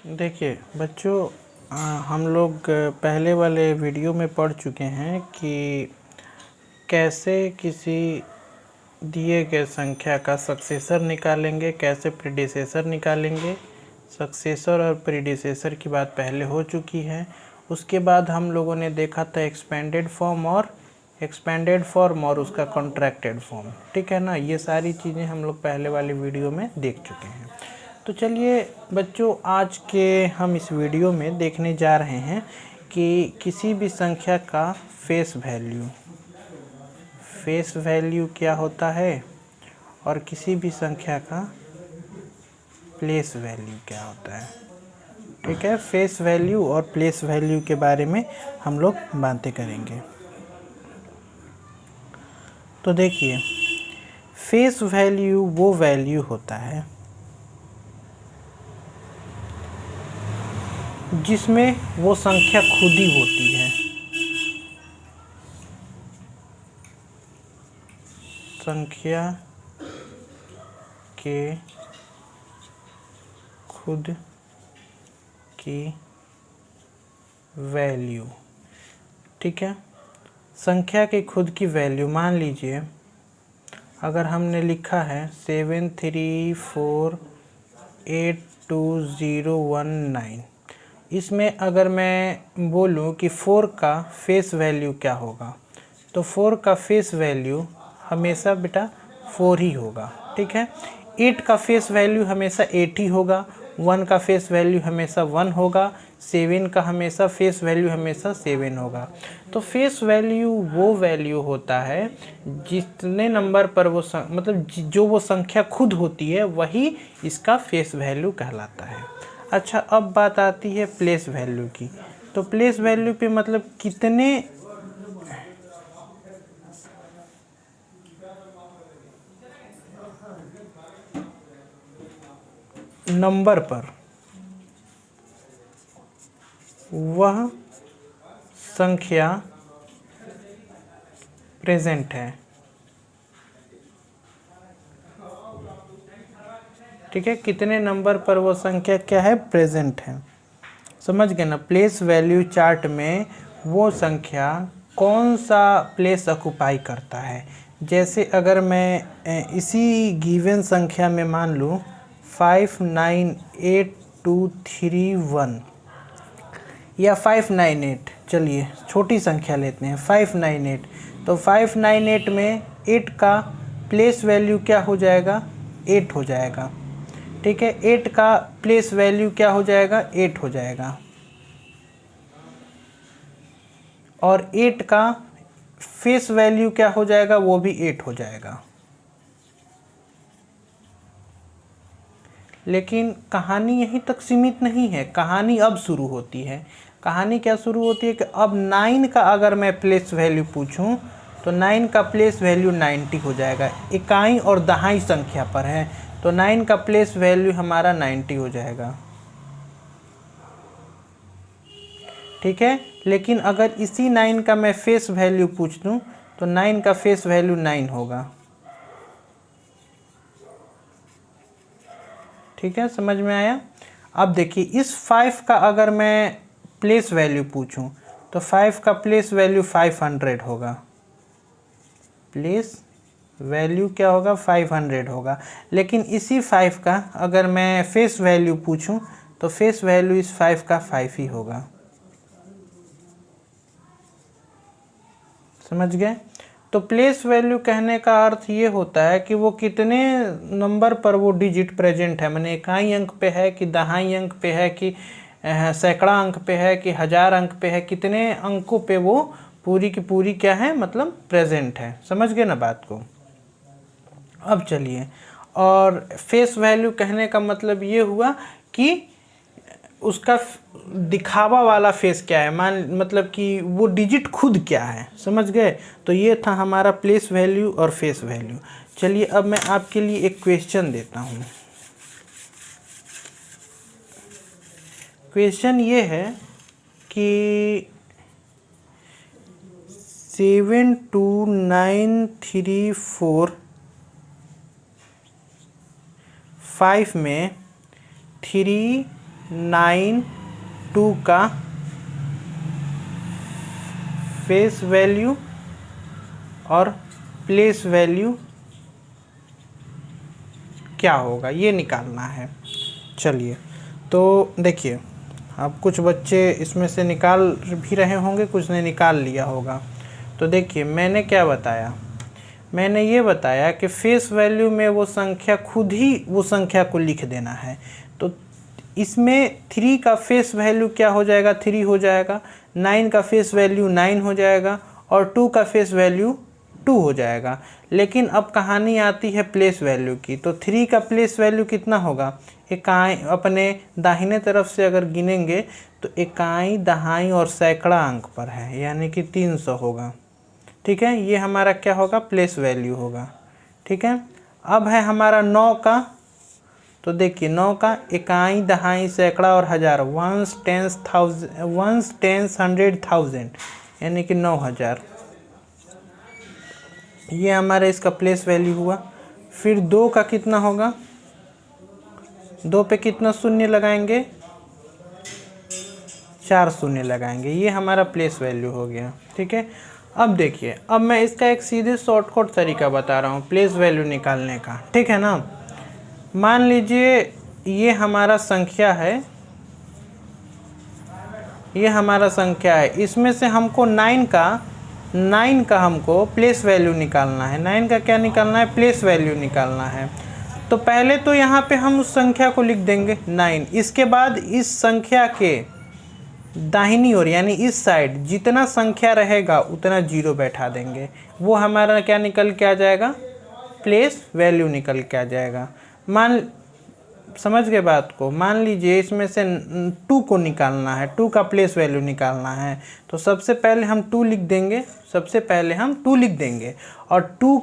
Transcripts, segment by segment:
देखिए बच्चों, हम लोग पहले वाले वीडियो में पढ़ चुके हैं कि कैसे किसी दिए गए संख्या का सक्सेसर निकालेंगे, कैसे प्रीडिसेसर निकालेंगे। सक्सेसर और प्रीडिसेसर की बात पहले हो चुकी है। उसके बाद हम लोगों ने देखा था एक्सपेंडेड फॉर्म और उसका कॉन्ट्रैक्टेड फॉर्म। ठीक है ना, ये सारी चीज़ें हम लोग पहले वाली वीडियो में देख चुके हैं। तो चलिए बच्चों, आज के हम इस वीडियो में देखने जा रहे हैं कि किसी भी संख्या का फेस वैल्यू क्या होता है और किसी भी संख्या का प्लेस वैल्यू क्या होता है। ठीक है, फेस वैल्यू और प्लेस वैल्यू के बारे में हम लोग बातें करेंगे। तो देखिए, फेस वैल्यू वो वैल्यू होता है जिसमें वो संख्या खुद ही होती है। संख्या के खुद की वैल्यू। ठीक है, संख्या के खुद की वैल्यू, मान लीजिए अगर हमने लिखा है 73482019, इसमें अगर मैं बोलूं कि 4 का फेस वैल्यू क्या होगा, तो 4 का फेस वैल्यू हमेशा बेटा 4 ही होगा। ठीक है, 8 का फेस वैल्यू हमेशा 8 ही होगा, 1 का फेस वैल्यू हमेशा 1 होगा, 7 का हमेशा फेस वैल्यू हमेशा 7 होगा। तो फेस वैल्यू वो वैल्यू होता है जितने नंबर पर वो मतलब जो वो संख्या खुद होती है वही इसका फेस वैल्यू कहलाता है। अच्छा, अब बात आती है प्लेस वैल्यू की। तो प्लेस वैल्यू पे मतलब कितने नंबर पर वह संख्या प्रेजेंट है। ठीक है, कितने नंबर पर वो संख्या क्या है, प्रेजेंट है। समझ गए ना। प्लेस वैल्यू चार्ट में वो संख्या कौन सा प्लेस ऑक्युपाई करता है। जैसे अगर मैं इसी गिवन संख्या में मान लूँ 598231 या 598, चलिए छोटी संख्या लेते हैं 598। तो 598 में 8 का प्लेस वैल्यू क्या हो जाएगा, 8 हो जाएगा। ठीक है, 8 का प्लेस वैल्यू क्या हो जाएगा, 8 हो जाएगा। और 8 का फेस वैल्यू क्या हो जाएगा, वो भी 8 हो जाएगा। लेकिन कहानी यहीं तक सीमित नहीं है, कहानी अब शुरू होती है। कहानी क्या शुरू होती है कि अब 9 का अगर मैं प्लेस वैल्यू पूछूं तो 9 का प्लेस वैल्यू 90 हो जाएगा। इकाई और दहाई संख्या पर है तो 9 का प्लेस वैल्यू हमारा 90 हो जाएगा। ठीक है, लेकिन अगर इसी 9 का मैं फेस वैल्यू पूछ दूं तो 9 का फेस वैल्यू 9 होगा। ठीक है, समझ में आया। अब देखिए, इस 5 का अगर मैं प्लेस वैल्यू पूछूं तो 5 का प्लेस वैल्यू 500 होगा। प्लेस वैल्यू क्या होगा, 500 होगा। लेकिन इसी 5 का अगर मैं फेस वैल्यू पूछूं तो फेस वैल्यू इस 5 का 5 ही होगा। समझ गए। तो प्लेस वैल्यू कहने का अर्थ ये होता है कि वो कितने नंबर पर वो डिजिट प्रेजेंट है, माने इकाई अंक पे है कि दहाई अंक पे है कि सैकड़ा अंक पे है कि हजार अंक पे है, कितने अंकों पे वो पूरी की पूरी क्या है, मतलब प्रेजेंट है। समझ गए ना बात को। अब चलिए, और फेस वैल्यू कहने का मतलब ये हुआ कि उसका दिखावा वाला फेस क्या है, मतलब कि वो डिजिट खुद क्या है। समझ गए। तो ये था हमारा प्लेस वैल्यू और फेस वैल्यू। चलिए, अब मैं आपके लिए एक क्वेश्चन देता हूँ। क्वेश्चन ये है कि 72934 5 में 3 9 2 का फेस वैल्यू और प्लेस वैल्यू क्या होगा ये निकालना है। चलिए तो देखिए, अब कुछ बच्चे इसमें से निकाल भी रहे होंगे, कुछ ने निकाल लिया होगा। तो देखिए मैंने क्या बताया, मैंने ये बताया कि फेस वैल्यू में वो संख्या खुद ही वो संख्या को लिख देना है। तो इसमें 3 का फेस वैल्यू क्या हो जाएगा, 3 हो जाएगा, 9 का फेस वैल्यू 9 हो जाएगा और 2 का फेस वैल्यू 2 हो जाएगा। लेकिन अब कहानी आती है प्लेस वैल्यू की। तो 3 का प्लेस वैल्यू कितना होगा, इकाई अपने दाहिने तरफ से अगर गिनेंगे तो इकाई, दहाई और सैकड़ा अंक पर है, यानी कि 300 होगा। ठीक है, ये हमारा क्या होगा, प्लेस वैल्यू होगा। ठीक है, अब है हमारा 9 का। तो देखिए 9 का इकाई, दहाई, सैकड़ा और हज़ार, वंस, टेंस, हंड्रेड, थाउजेंड, यानी कि 9000। ये हमारा इसका प्लेस वैल्यू हुआ। फिर 2 का कितना होगा, 2 पे कितना शून्य लगाएंगे, 4 शून्य लगाएंगे, ये हमारा प्लेस वैल्यू हो गया। ठीक है, अब देखिए, अब मैं इसका एक सीधे शॉर्टकट तरीका बता रहा हूँ प्लेस वैल्यू निकालने का। ठीक है ना, मान लीजिए ये हमारा संख्या है, ये हमारा संख्या है, इसमें से हमको 9 का हमको प्लेस वैल्यू निकालना है। 9 का क्या निकालना है, प्लेस वैल्यू निकालना है। तो पहले तो यहाँ पे हम उस संख्या को लिख देंगे 9। इसके बाद इस संख्या के दाहिनी ओर यानी इस साइड जितना संख्या रहेगा उतना 0 बैठा देंगे। वो हमारा क्या निकल के आ जाएगा, प्लेस वैल्यू निकल के आ जाएगा। समझ गए बात को। मान लीजिए इसमें से 2 को निकालना है, 2 का प्लेस वैल्यू निकालना है। तो सबसे पहले हम 2 लिख देंगे, और 2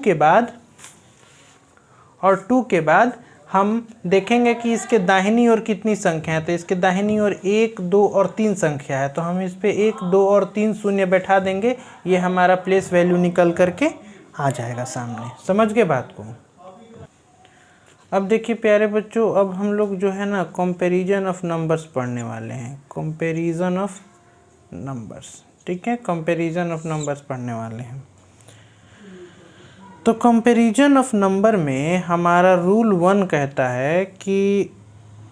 के बाद हम देखेंगे कि इसके दाहिनी ओर कितनी संख्या है। तो इसके दाहिनी ओर 1, 2 और 3 संख्या है, तो हम इस पे 1, 2 और 3 शून्य बैठा देंगे। ये हमारा प्लेस वैल्यू निकल करके आ जाएगा सामने। समझ गए बात को। अब देखिए प्यारे बच्चों, अब हम लोग जो है ना कंपैरिजन ऑफ नंबर्स पढ़ने वाले हैं, कंपैरिजन ऑफ नंबर्स। ठीक है, कंपैरिजन ऑफ नंबर्स पढ़ने वाले हैं। तो कंपैरिजन ऑफ नंबर में हमारा रूल 1 कहता है कि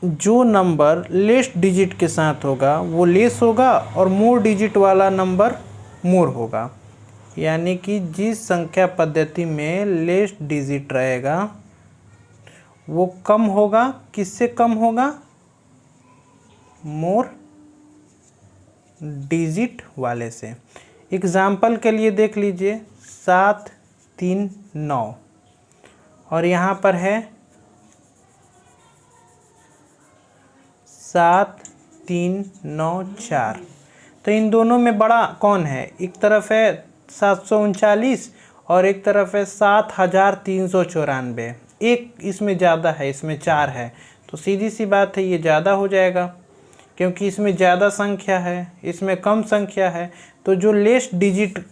जो नंबर लेस डिजिट के साथ होगा वो लेस होगा और मोर डिजिट वाला नंबर मोर होगा। यानी कि जिस संख्या पद्धति में लेस डिजिट रहेगा वो कम होगा, किससे कम होगा, मोर डिजिट वाले से। एग्जाम्पल के लिए देख लीजिए 7 3 9 और यहाँ पर है 7 3 9 4। तो इन दोनों में बड़ा कौन है, एक तरफ है 739 और एक तरफ है 7394। एक इसमें ज़्यादा है, इसमें 4 है, तो सीधी सी बात है ये ज़्यादा हो जाएगा क्योंकि इसमें ज़्यादा संख्या है, इसमें कम संख्या है। तो जो लेस डिजिट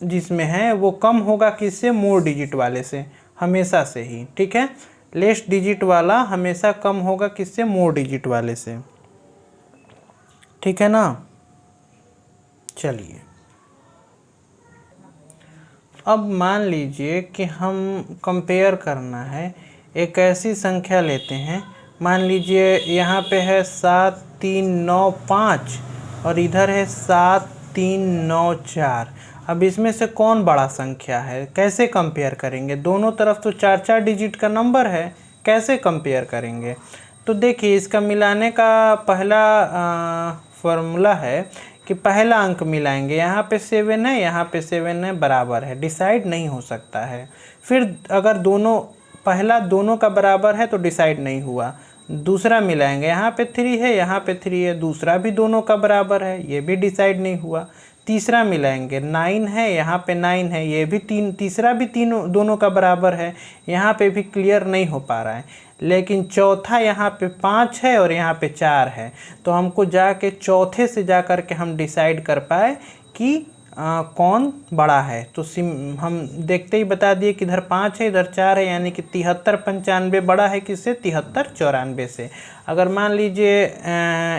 जिसमें है वो कम होगा किससे, मोर डिजिट वाले से, हमेशा से ही। ठीक है, लेस डिजिट वाला हमेशा कम होगा किससे, मोर डिजिट वाले से। ठीक है ना। चलिए अब मान लीजिए कि हम कंपेयर करना है, एक ऐसी संख्या लेते हैं, मान लीजिए यहाँ पे है 7 3 9 5 और इधर है 7 3 9 4। अब इसमें से कौन बड़ा संख्या है, कैसे कंपेयर करेंगे, दोनों तरफ तो 4 डिजिट का नंबर है, कैसे कंपेयर करेंगे। तो देखिए इसका मिलाने का पहला फॉर्मूला है कि पहला अंक मिलाएंगे, यहाँ पे 7 है, यहाँ पे 7 है, बराबर है, डिसाइड नहीं हो सकता है। फिर अगर पहला दोनों का बराबर है तो डिसाइड नहीं हुआ, दूसरा मिलाएंगे, यहाँ पे 3 है, यहाँ पे 3 है, दूसरा भी दोनों का बराबर है, ये भी डिसाइड नहीं हुआ। तीसरा मिलाएंगे, 9 है, यहाँ पे 9 है, ये भी तीसरा भी दोनों का बराबर है, यहाँ पे भी क्लियर नहीं हो पा रहा है। लेकिन चौथा यहाँ पे 5 है और यहाँ पे 4 है, तो हमको जाके चौथे से जा कर के हम डिसाइड कर पाए कि कौन बड़ा है। तो हम देखते ही बता दिए कि इधर 5 है, इधर 4 है, यानी कि 73 95 बड़ा है किससे, 73 94 से। अगर मान लीजिए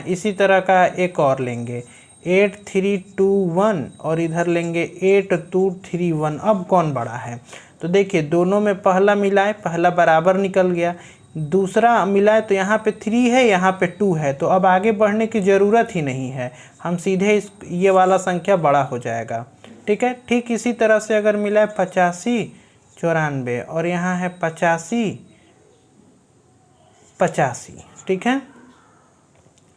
इसी तरह का एक और लेंगे 8321 और इधर लेंगे 8231, अब कौन बड़ा है। तो देखिए दोनों में पहला मिलाए, पहला बराबर निकल गया, दूसरा मिलाए तो यहाँ पे 3 है, यहाँ पे 2 है, तो अब आगे बढ़ने की ज़रूरत ही नहीं है, हम सीधे ये वाला संख्या बड़ा हो जाएगा। ठीक है, ठीक इसी तरह से अगर मिलाए 85 94 और यहाँ है 85 85। ठीक है,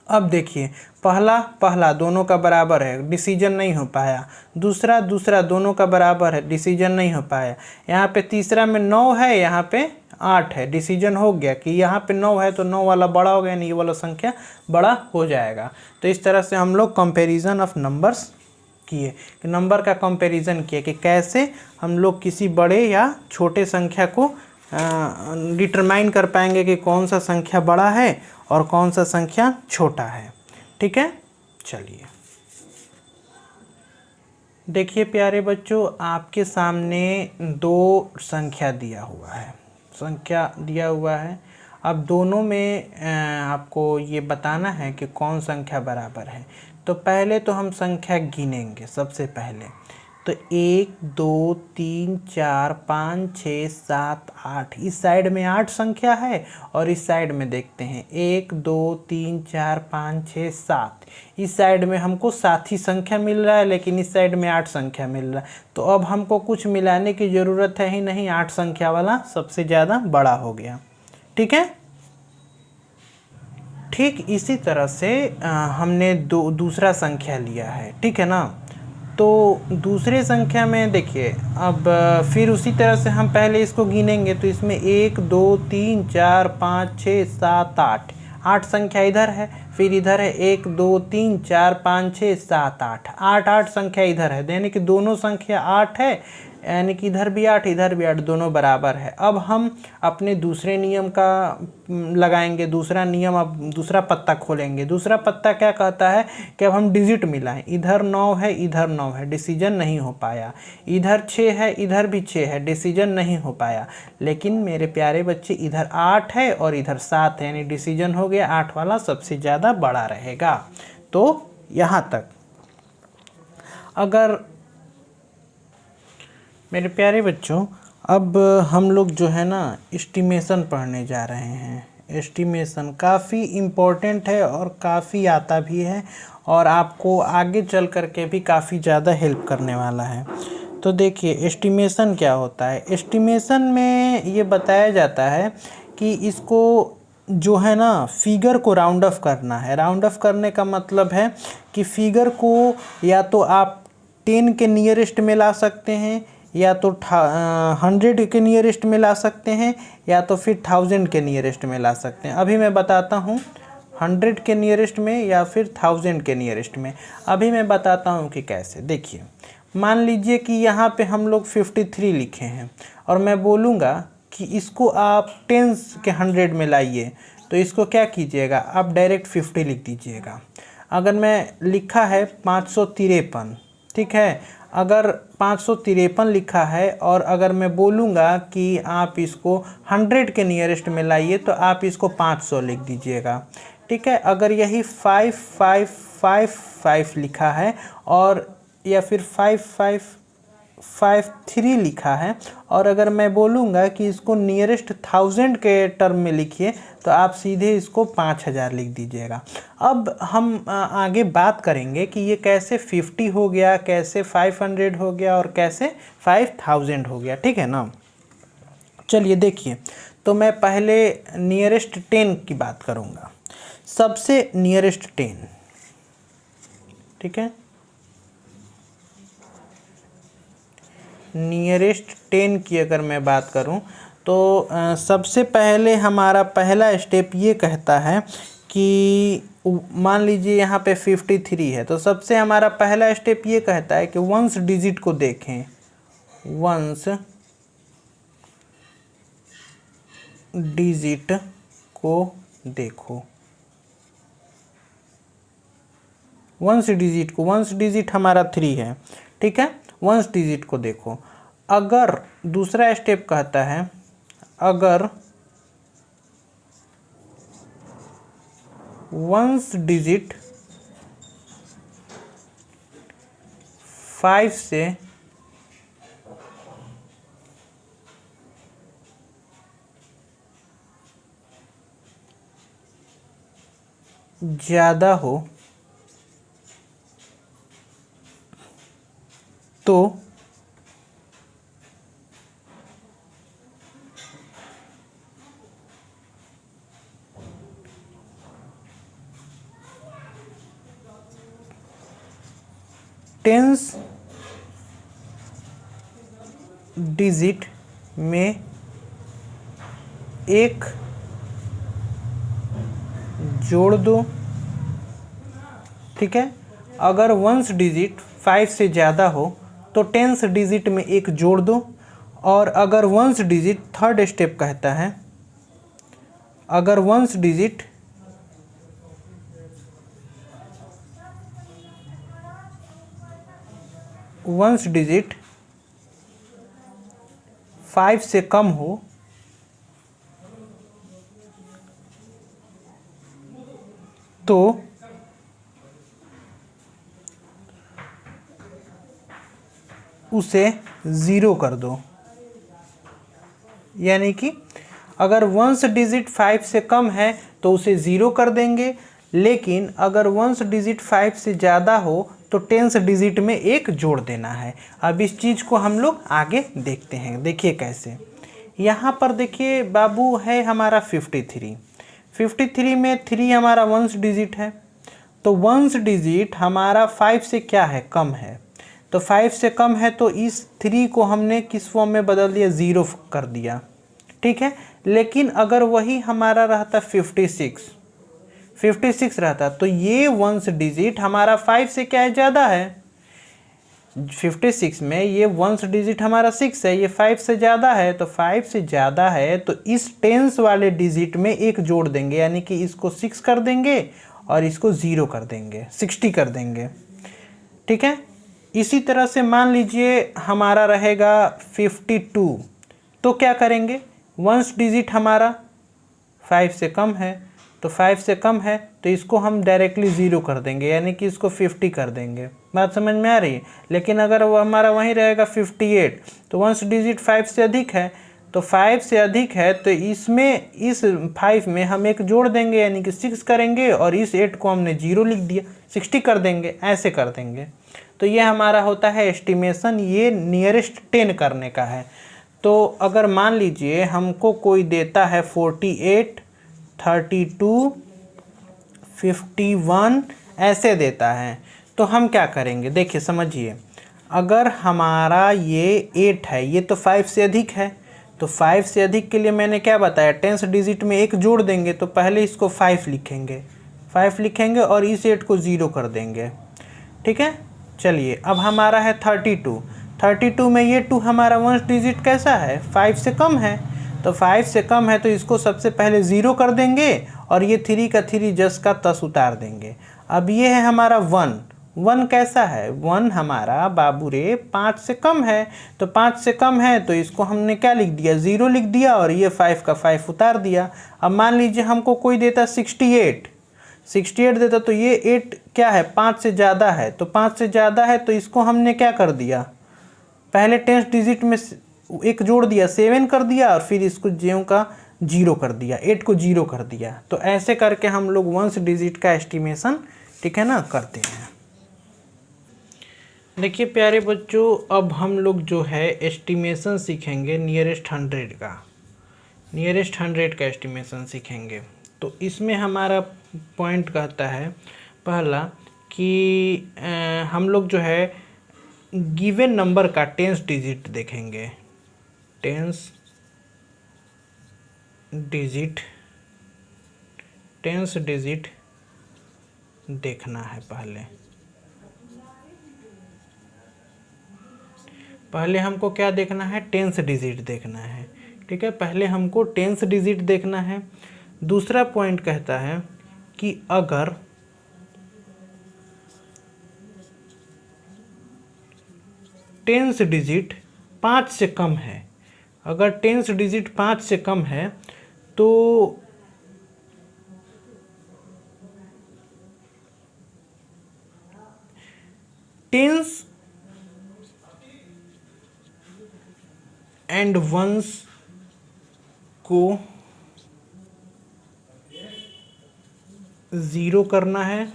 अब देखिए पहला दोनों का बराबर है, डिसीजन नहीं हो पाया, दूसरा दोनों का बराबर है, डिसीजन नहीं हो पाया, यहाँ पे तीसरा में 9 है, यहाँ पे 8 है, डिसीजन हो गया कि यहाँ पे 9 है तो 9 वाला बड़ा हो गया, यानी ये वाला संख्या बड़ा हो जाएगा। तो इस तरह से हम लोग कंपैरिजन ऑफ नंबर्स किए, कि नंबर का कंपैरिजन किए कि कैसे हम लोग किसी बड़े या छोटे संख्या को डिटरमाइन कर पाएंगे कि कौन सा संख्या बड़ा है और कौन सा संख्या छोटा है। ठीक है, चलिए देखिए प्यारे बच्चों, आपके सामने 2 संख्या दिया हुआ है। अब दोनों में आपको ये बताना है कि कौन संख्या बराबर है। तो पहले तो हम संख्या गिनेंगे सबसे पहले, तो 1 2 3 4 5 6 7 8, इस साइड में 8 संख्या है और इस साइड में देखते हैं 1 2 3 4 5 6 7, इस साइड में हमको 7 ही संख्या मिल रहा है, लेकिन इस साइड में 8 संख्या मिल रहा है। तो अब हमको कुछ मिलाने की ज़रूरत है ही नहीं, 8 संख्या वाला सबसे ज़्यादा बड़ा हो गया। ठीक है, ठीक इसी तरह से हमने दूसरा संख्या लिया है। ठीक है ना, तो दूसरे संख्या में देखिए अब फिर उसी तरह से हम पहले इसको गिनेंगे, तो इसमें 1 2 3 4 5 6 7 8, 8 संख्या इधर है, फिर इधर है 1 2 3 4 5 6 7 8, 8 संख्या इधर है, यानी कि दोनों संख्या 8 है, यानी कि इधर भी 8 इधर भी 8, दोनों बराबर है। अब हम अपने दूसरे नियम का लगाएंगे, दूसरा नियम, अब दूसरा पत्ता खोलेंगे। दूसरा पत्ता क्या कहता है कि अब हम डिजिट मिलाएं, इधर 9 है इधर 9 है, डिसीजन नहीं हो पाया, इधर 6 है इधर भी 6 है, डिसीजन नहीं हो पाया, लेकिन मेरे प्यारे बच्चे इधर 8 है और इधर 7 है, यानी डिसीजन हो गया, 8 वाला सबसे ज़्यादा बड़ा रहेगा। तो यहाँ तक। अगर मेरे प्यारे बच्चों, अब हम लोग जो है ना एस्टिमेशन पढ़ने जा रहे हैं। एस्टिमेशन काफ़ी इम्पोर्टेंट है और काफ़ी आता भी है और आपको आगे चल कर के भी काफ़ी ज़्यादा हेल्प करने वाला है। तो देखिए एस्टिमेशन क्या होता है। एस्टिमेशन में ये बताया जाता है कि इसको जो है ना फिगर को राउंड ऑफ करना है। राउंड ऑफ करने का मतलब है कि फिगर को या तो आप 10 के नियरेस्ट में ला सकते हैं, या तो 100 के नियरेस्ट में ला सकते हैं, या तो फिर 1000 के नियरेस्ट में ला सकते हैं। अभी मैं बताता हूँ 100 के नियरेस्ट में या फिर 1000 के नियरेस्ट में। अभी मैं बताता हूँ कि कैसे। देखिए मान लीजिए कि यहाँ पे हम लोग 53 लिखे हैं और मैं बोलूँगा कि इसको आप 10 के 100 में लाइए, तो इसको क्या कीजिएगा, आप डायरेक्ट 50 लिख दीजिएगा। अगर मैं लिखा है 553, ठीक है, अगर 553 लिखा है और अगर मैं बोलूँगा कि आप इसको 100 के नियरेस्ट में लाइए, तो आप इसको 500 लिख दीजिएगा। ठीक है, अगर यही 5555 लिखा है और या फिर 5553 लिखा है और अगर मैं बोलूँगा कि इसको नियरेस्ट 1000 के टर्म में लिखिए, तो आप सीधे इसको 5000 लिख दीजिएगा। अब हम आगे बात करेंगे कि ये कैसे 50 हो गया, कैसे 500 हो गया और कैसे 5000 हो गया। ठीक है ना, चलिए देखिए, तो मैं पहले नियरेस्ट 10 की बात करूँगा। सबसे नियरेस्ट 10, ठीक है, नियरेस्ट 10 की अगर मैं बात करूं तो सबसे पहले हमारा पहला स्टेप ये कहता है कि मान लीजिए यहाँ पे 53 है, तो सबसे हमारा पहला स्टेप ये कहता है कि वंस डिजिट को देखें, वंस डिजिट को देखो, वंस डिजिट हमारा 3 है। ठीक है, वंस डिजिट को देखो। अगर दूसरा स्टेप कहता है अगर वंस डिजिट 5 से ज़्यादा हो तो टेंस डिजिट में एक जोड़ दो। ठीक है, अगर वंस डिजिट 5 से ज़्यादा हो तो टेंस डिजिट में एक जोड़ दो। और अगर वंस डिजिट, थर्ड स्टेप कहता है अगर वंस डिजिट वंस डिजिट 5 से कम हो तो उसे 0 कर दो। यानी कि अगर वंस डिजिट 5 से कम है तो उसे 0 कर देंगे, लेकिन अगर वंस डिजिट 5 से ज़्यादा हो तो टेंस डिजिट में एक जोड़ देना है। अब इस चीज़ को हम लोग आगे देखते हैं। देखिए कैसे, यहाँ पर देखिए बाबू है हमारा 53 में 3 हमारा वंस डिजिट है, तो वंस डिजिट हमारा 5 से क्या है, कम है। तो 5 से कम है तो इस 3 को हमने किस फॉर्म में बदल दिया, 0 कर दिया। ठीक है, लेकिन अगर वही हमारा रहता 56 रहता तो ये वंस डिजिट हमारा 5 से क्या है, ज़्यादा है। 56 में ये वंस डिजिट हमारा 6 है, ये 5 से ज़्यादा है। तो 5 से ज़्यादा है तो इस टेंस वाले डिजिट में एक जोड़ देंगे, यानी कि इसको 6 कर देंगे और इसको 0 कर देंगे, 60 कर देंगे। ठीक है, इसी तरह से मान लीजिए हमारा रहेगा 52, तो क्या करेंगे, वंस डिजिट हमारा 5 से कम है, तो 5 से कम है तो इसको हम डायरेक्टली 0 कर देंगे, यानी कि इसको 50 कर देंगे। बात समझ में आ रही है। लेकिन अगर वो हमारा वहीं रहेगा 58, तो वंस डिजिट 5 से अधिक है, तो 5 से अधिक है तो इसमें इस 5 में हम एक जोड़ देंगे, यानी कि 6 करेंगे, और इस 8 को हमने 0 लिख दिया, 60 कर देंगे, ऐसे कर देंगे। तो ये हमारा होता है एस्टिमेशन, ये नियरेस्ट 10 करने का है। तो अगर मान लीजिए हमको कोई देता है 48, 32, 51 ऐसे देता है, तो हम क्या करेंगे, देखिए समझिए। अगर हमारा ये 8 है, ये तो 5 से अधिक है, तो 5 से अधिक के लिए मैंने क्या बताया, टेंस डिजिट में एक जोड़ देंगे। तो पहले इसको 5 लिखेंगे और इस 8 को 0 कर देंगे। ठीक है, चलिए अब हमारा है 32 में ये 2 हमारा वंस डिजिट कैसा है, 5 से कम है, तो 5 से कम है तो इसको सबसे पहले 0 कर देंगे और ये 3 का 3 जस का तस उतार देंगे। अब ये है हमारा 1 कैसा है, 1 हमारा बाबू रे 5 से कम है, तो 5 से कम है तो इसको हमने क्या लिख दिया, 0 लिख दिया और ये 5 का 5 उतार दिया। अब मान लीजिए हमको कोई देता 68 देता, तो ये 8 क्या है, 5 से ज़्यादा है, तो 5 से ज़्यादा है तो इसको हमने क्या कर दिया, पहले टेंस डिजिट में एक जोड़ दिया, 7 कर दिया और फिर इसको ज्यों का 0 कर दिया, 8 को 0 कर दिया। तो ऐसे करके हम लोग वंस डिजिट का एस्टिमेशन, ठीक है ना, करते हैं। देखिए प्यारे बच्चों, अब हम लोग जो है एस्टिमेशन सीखेंगे नियरेस्ट 100 का एस्टिमेशन सीखेंगे। तो इसमें हमारा पॉइंट कहता है पहला कि हम लोग जो है गिवन नंबर का टेंस डिजिट देखेंगे, टेंस डिजिट देखना है। पहले हमको क्या देखना है, टेंस डिजिट देखना है। ठीक है, पहले हमको टेंस डिजिट देखना है। दूसरा पॉइंट कहता है कि अगर टेंस डिजिट 5 से कम है, अगर टेंस डिजिट 5 से कम है तो टेंस एंड वंस को 0 करना है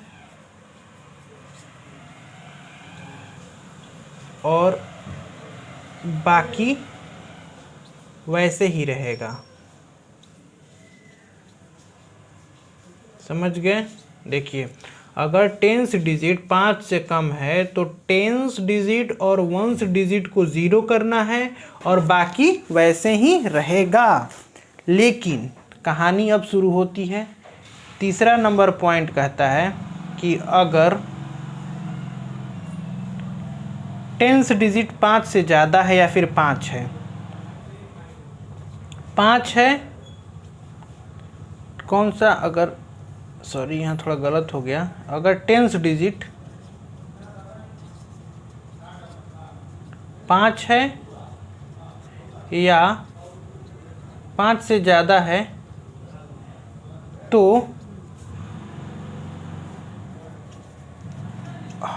और बाकी वैसे ही रहेगा। समझ गए? देखिए, अगर टेंस डिजिट 5 से कम है तो टेंस डिजिट और वंस डिजिट को 0 करना है और बाकी वैसे ही रहेगा। लेकिन कहानी अब शुरू होती है। तीसरा नंबर पॉइंट कहता है कि अगर टेंस डिजिट 5 से ज़्यादा है या फिर 5 है, 5 है कौन सा, अगर सॉरी यहाँ थोड़ा गलत हो गया, अगर टेंस डिजिट 5 है या 5 से ज़्यादा है तो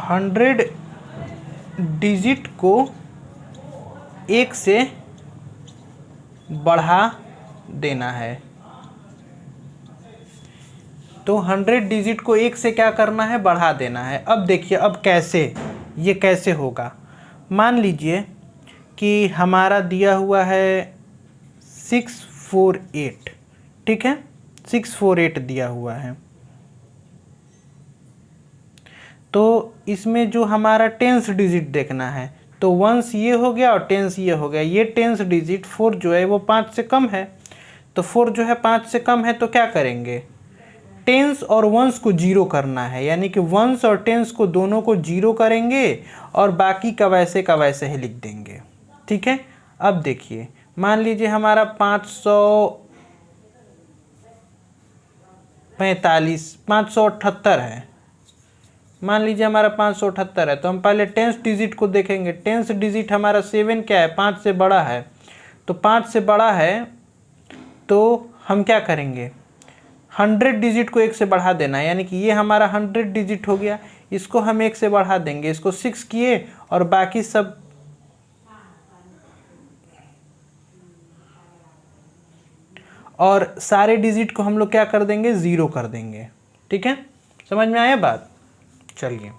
100 डिजिट को 1 से बढ़ा देना है। तो 100 डिजिट को 1 से क्या करना है, बढ़ा देना है। अब देखिए, अब कैसे, ये कैसे होगा। मान लीजिए कि हमारा दिया हुआ है 648, ठीक है, 648 दिया हुआ है। तो इसमें जो हमारा टेंस डिजिट देखना है, तो वंस ये हो गया और टेंस ये हो गया। ये टेंस डिजिट 4 जो है वो 5 से कम है, तो 4 जो है 5 से कम है, तो क्या करेंगे, टेंस और वंस को 0 करना है, यानी कि वंस और टेंस को दोनों को 0 करेंगे और बाकी का वैसे ही लिख देंगे। ठीक है। अब देखिए, मान लीजिए हमारा 578 है, मान लीजिए हमारा 578 है, तो हम पहले टेंस डिजिट को देखेंगे। टेंस डिजिट हमारा 7 क्या है, 5 से बड़ा है, तो 5 से बड़ा है तो हम क्या करेंगे, 100 डिजिट को 1 से बढ़ा देना है, यानी कि ये हमारा 100 डिजिट हो गया, इसको हम 1 से बढ़ा देंगे, इसको 6 किए और बाकी सब और सारे डिजिट को हम लोग क्या कर देंगे, 0 कर देंगे। ठीक है, समझ में आया बात। चलिए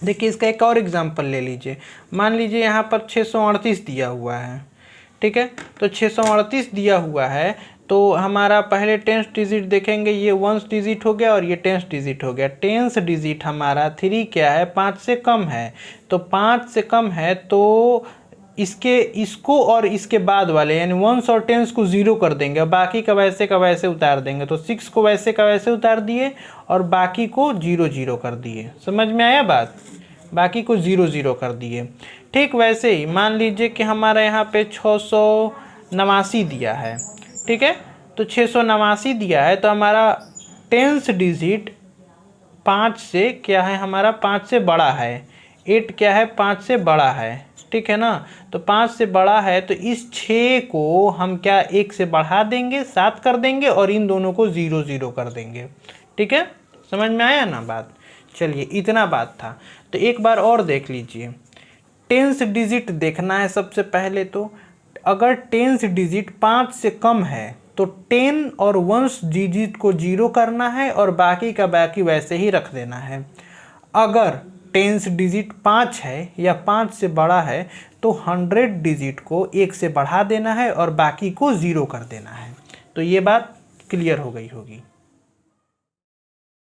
देखिए, इसका एक और एग्जांपल ले लीजिए। मान लीजिए यहाँ पर 638 दिया हुआ है, ठीक है, तो 638 दिया हुआ है, तो हमारा पहले टेंस डिजिट देखेंगे, ये वंस डिजिट हो गया और ये टेंस डिजिट हो गया। टेंस डिजिट हमारा 3 क्या है, 5 से कम है, तो 5 से कम है तो इसको और इसके बाद वाले यानी वंस और टेंस को 0 कर देंगे और बाकी का वैसे उतार देंगे। तो 6 को वैसे का वैसे उतार दिए और बाकी को 0 0 कर दिए। समझ में आया बात, बाकी को 0 0 कर दिए। ठीक वैसे ही मान लीजिए कि हमारा यहाँ पे 689 दिया है, ठीक है, तो 689 दिया है, तो हमारा टेंस डिजिट 5 से क्या है, हमारा 5 से बड़ा है, 8 क्या है, 5 से बड़ा है, ठीक है ना। तो 5 से बड़ा है तो इस 6 को हम क्या 1 से बढ़ा देंगे, 7 कर देंगे और इन दोनों को 0 0 कर देंगे। ठीक है, समझ में आया ना बात। चलिए, इतना बात था। तो एक बार और देख लीजिए, टेंस डिजिट देखना है सबसे पहले। तो अगर टेंस डिजिट 5 से कम है तो 10 और वंस डिजिट को 0 करना है और बाकी का बाकी वैसे ही रख देना है। अगर टेंस डिजिट 5 है या 5 से बड़ा है तो 100 डिजिट को 1 से बढ़ा देना है और बाकी को 0 कर देना है। तो ये बात क्लियर हो गई होगी।